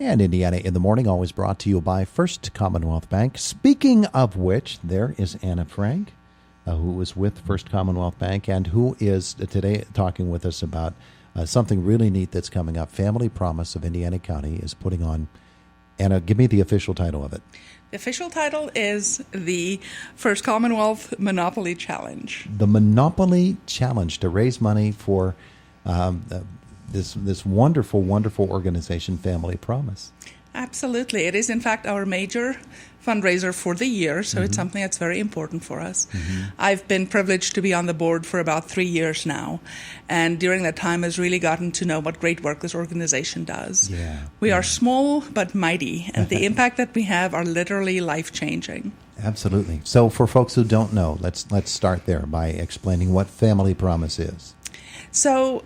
And Indiana in the Morning, always brought to you by First Commonwealth Bank. Speaking of which, there is Anna Frank, who is with First Commonwealth Bank and who is today talking with us about something really neat that's coming up. Family Promise of Indiana County is putting on. Anna, give me the official title of it. The official title is the First Commonwealth Monopoly Challenge. The Monopoly Challenge to raise money for this wonderful, wonderful organization, Family Promise. Absolutely. It is, in fact, our major fundraiser for the year, so it's something that's very important for us. I've been privileged to be on the board for about 3 years now, and during that time has really gotten to know what great work this organization does. We are small but mighty, and the impact that we have are literally life-changing. Absolutely. So for folks who don't know, let's start there by explaining what Family Promise is. So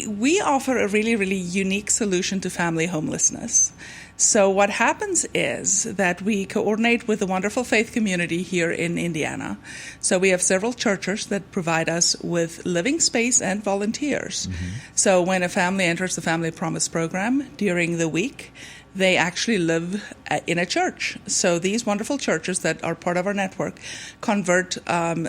we offer a really, really unique solution to family homelessness. So what happens is that we coordinate with a wonderful faith community here in Indiana. So we have several churches that provide us with living space and volunteers. So when a family enters the Family Promise program during the week, they actually live in a church. So these wonderful churches that are part of our network convert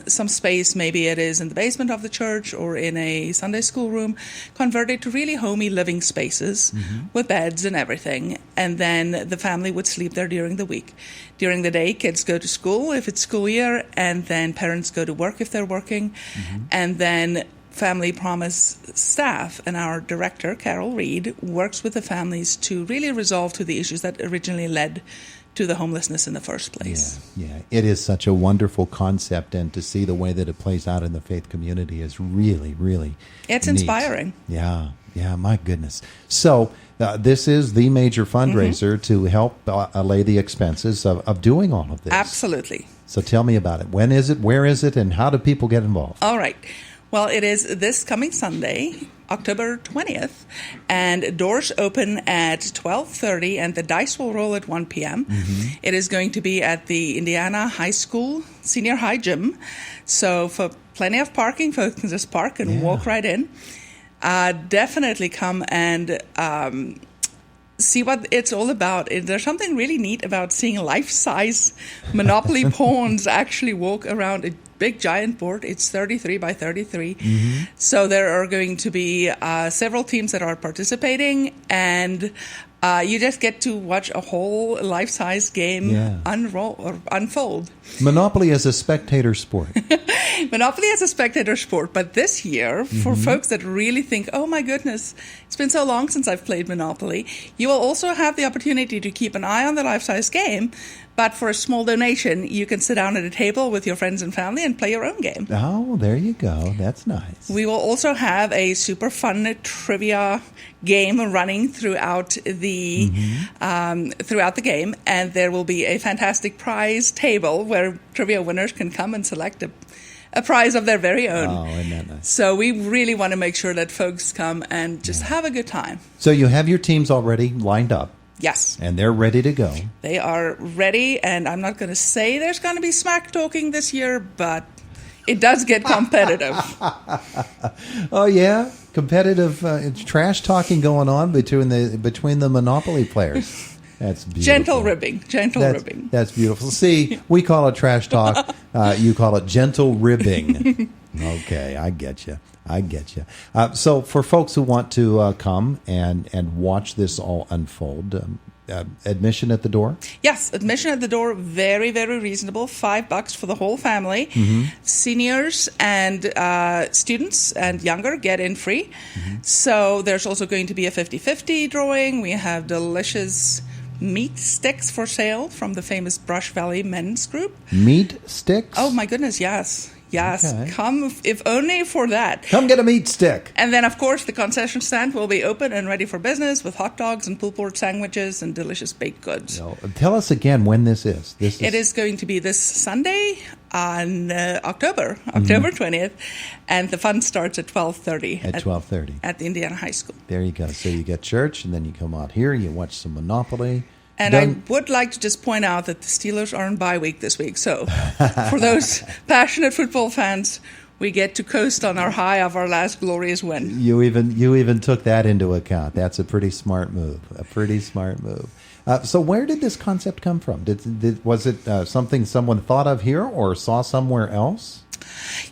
some space, maybe it is in the basement of the church or in a Sunday school room, convert it to really homey living spaces with beds and everything. And then the family would sleep there during the week. During the day, kids go to school if it's school year, and then parents go to work if they're working. And then Family Promise staff and our director, Carol Reed, works with the families to really resolve to the issues that originally led to the homelessness in the first place. Yeah. It is such a wonderful concept, and to see the way that it plays out in the faith community is really, really It's neat. inspiring. Yeah, my goodness. So this is the major fundraiser to help allay the expenses of doing all of this. Absolutely. So tell me about it. When is it, where is it, and how do people get involved? All right. Well, it is this coming Sunday, October 20th, and doors open at 12:30, and the dice will roll at 1 p.m. It is going to be at the Indiana High School Senior High Gym. So for plenty of parking, folks can just park and walk right in. Definitely come and see what it's all about. There's something really neat about seeing life-size Monopoly pawns actually walk around a big giant board. It's 33 by 33. So there are going to be several teams that are participating, and you just get to watch a whole life-size game unroll or unfold. Monopoly is a spectator sport. Monopoly is a spectator sport, but this year, for folks that really think, oh my goodness, it's been so long since I've played Monopoly, you will also have the opportunity to keep an eye on the life-size game, but for a small donation, you can sit down at a table with your friends and family and play your own game. Oh, there you go. That's nice. We will also have a super fun trivia game running throughout the game, and there will be a fantastic prize table where trivia winners can come and select a prize of their very own. Oh, isn't that nice? So we really want to make sure that folks come and just have a good time. So you have your teams already lined up. Yes. And they're ready to go. They are ready, and I'm not going to say there's going to be smack talking this year, but it does get competitive. Oh, yeah? Competitive trash talking going on between the Monopoly players. That's beautiful. Gentle ribbing. That's beautiful. See, we call it trash talk. You call it gentle ribbing. Okay, I get you. So for folks who want to come and watch this all unfold, admission at the door? Yes, admission at the door, very, very reasonable, $5 for the whole family. Seniors and students and younger get in free. So there's also going to be a 50-50 drawing. We have delicious meat sticks for sale from the famous Brush Valley Men's Group. Meat sticks? Oh, my goodness, yes. Okay. Come, if only for that. Come get a meat stick. And then, of course, the concession stand will be open and ready for business with hot dogs and pulled pork sandwiches and delicious baked goods. Tell us again when this is. It is going to be this Sunday on October 20th, and the fun starts at 12:30. At 12:30. At the Indiana High School. There you go. So you get church, and then you come out here, you watch some Monopoly. And I would like to just point out that the Steelers are on bye week this week. So for those passionate football fans, we get to coast on our high of our last glorious win. You even took that into account. That's a pretty smart move. So where did this concept come from? Was it something someone thought of here or saw somewhere else?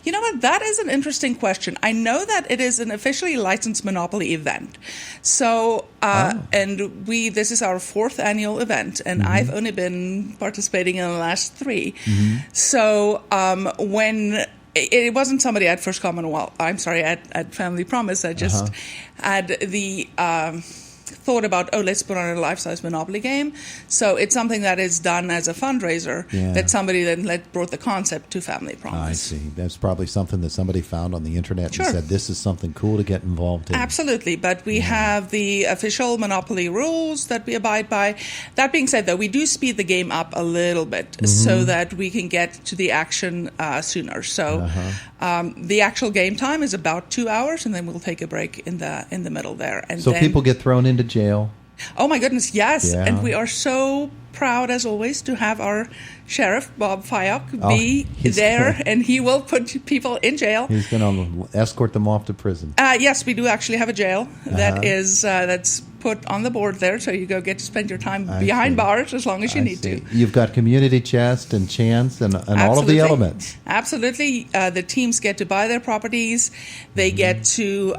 You know what? That is an interesting question. I know that it is an officially licensed Monopoly event. So, and this is our 4th annual event, and I've only been participating in the last 3. So, when it wasn't somebody at First Commonwealth, at Family Promise, I just had the thought about, let's put on a life-size Monopoly game. So it's something that is done as a fundraiser that somebody then brought the concept to Family Promise. I see. That's probably something that somebody found on the internet and said, this is something cool to get involved in. Absolutely. But we have the official Monopoly rules that we abide by. That being said, though, we do speed the game up a little bit so that we can get to the action sooner. So the actual game time is about 2 hours, and then we'll take a break in the middle there. And so people get thrown into jail? Oh, my goodness, yes. Yeah. And we are so proud, as always, to have our sheriff, Bob Fayok, be there, and he will put people in jail. He's going to escort them off to prison. Yes, we do actually have a jail that is that's put on the board there, so you get to spend your time behind bars as long as you need to. You've got community chest and chance and all of the elements. Absolutely. The teams get to buy their properties. They get to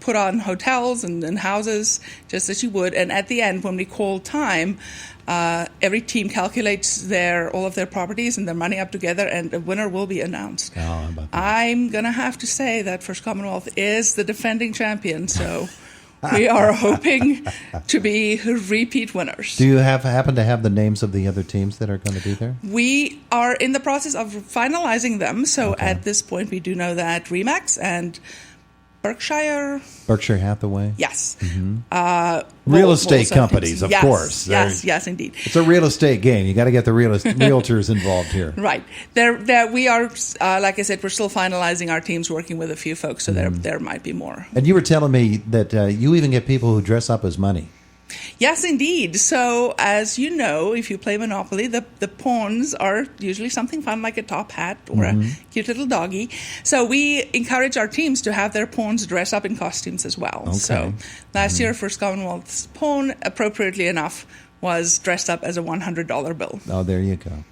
put on hotels and houses just as you would. And at the end, when we call time, every team calculates all of their properties and their money up together, and a winner will be announced. Oh, how about that? I'm going to have to say that First Commonwealth is the defending champion, so we are hoping to be repeat winners. Do you happen to have the names of the other teams that are going to be there? We are in the process of finalizing them, so at this point we do know that RE/MAX and Berkshire Hathaway? Yes. Real estate companies, of course. Yes, indeed. It's a real estate game. You got to get the realtors involved here. Right. There we are, like I said, we're still finalizing our teams, working with a few folks, so there might be more. And you were telling me that you even get people who dress up as money. Yes, indeed. So, as you know, if you play Monopoly, the pawns are usually something fun, like a top hat or a cute little doggy. So we encourage our teams to have their pawns dress up in costumes as well. Okay. So last year, First Commonwealth's pawn, appropriately enough, was dressed up as a $100 bill. Oh, there you go.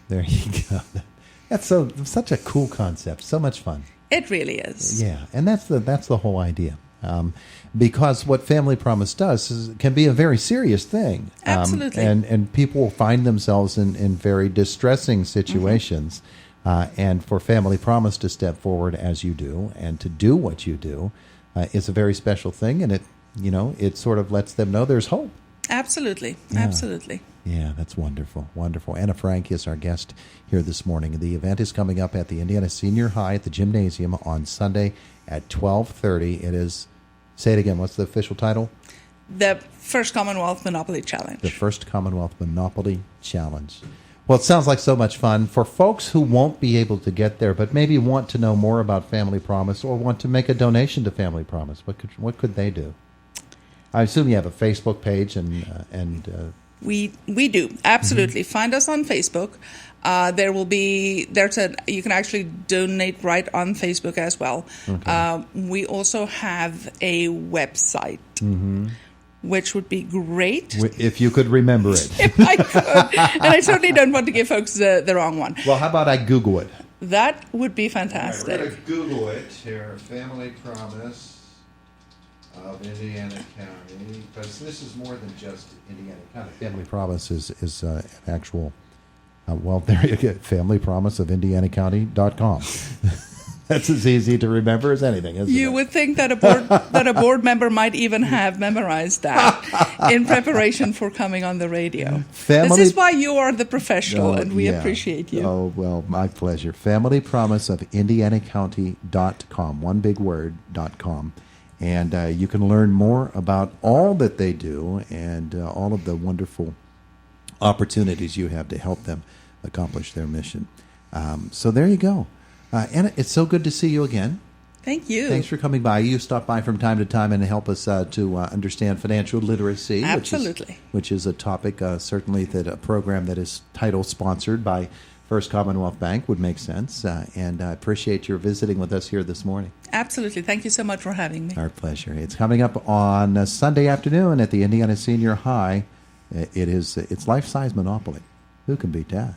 That's such a cool concept. So much fun. It really is. Yeah, and that's the whole idea. Because what Family Promise does can be a very serious thing. Absolutely. And people find themselves in very distressing situations. And for Family Promise to step forward as you do and to do what you do is a very special thing. And it sort of lets them know there's hope. Absolutely. Yeah. Absolutely. Yeah, that's wonderful. Wonderful. Anna Frank is our guest here this morning. The event is coming up at the Indiana Senior High at the Gymnasium on Sunday at 12:30. It is... Say it again. What's the official title? The First Commonwealth Monopoly Challenge. The First Commonwealth Monopoly Challenge. Well, it sounds like so much fun. For folks who won't be able to get there, but maybe want to know more about Family Promise or want to make a donation to Family Promise, what could they do? I assume you have a Facebook page and We do, absolutely. Find us on Facebook. You can actually donate right on Facebook as well. Okay. We also have a website, which would be great. If you could remember it. If I could. And I certainly don't want to give folks the wrong one. Well, how about I Google it? That would be fantastic. All right, we're going to Google it here, Family Promise of Indiana County, because this is more than just Indiana County. Family Promise is an actual, there you go, Family Promise of IndianaCounty.com. That's as easy to remember as anything, isn't it? You would think that a board member might even have memorized that in preparation for coming on the radio. This is why you are the professional, and we appreciate you. Oh, well, my pleasure. Family Promise of IndianaCounty.com, one big word, .com. And you can learn more about all that they do and all of the wonderful opportunities you have to help them accomplish their mission. So there you go. Anna, it's so good to see you again. Thank you. Thanks for coming by. You stop by from time to time and help us to understand financial literacy. Absolutely. Which is a topic, certainly, a program that is title-sponsored by First Commonwealth Bank would make sense. And I appreciate your visiting with us here this morning. Absolutely. Thank you so much for having me. Our pleasure. It's coming up on a Sunday afternoon at the Indiana Senior High. It's life-size Monopoly. Who can beat that?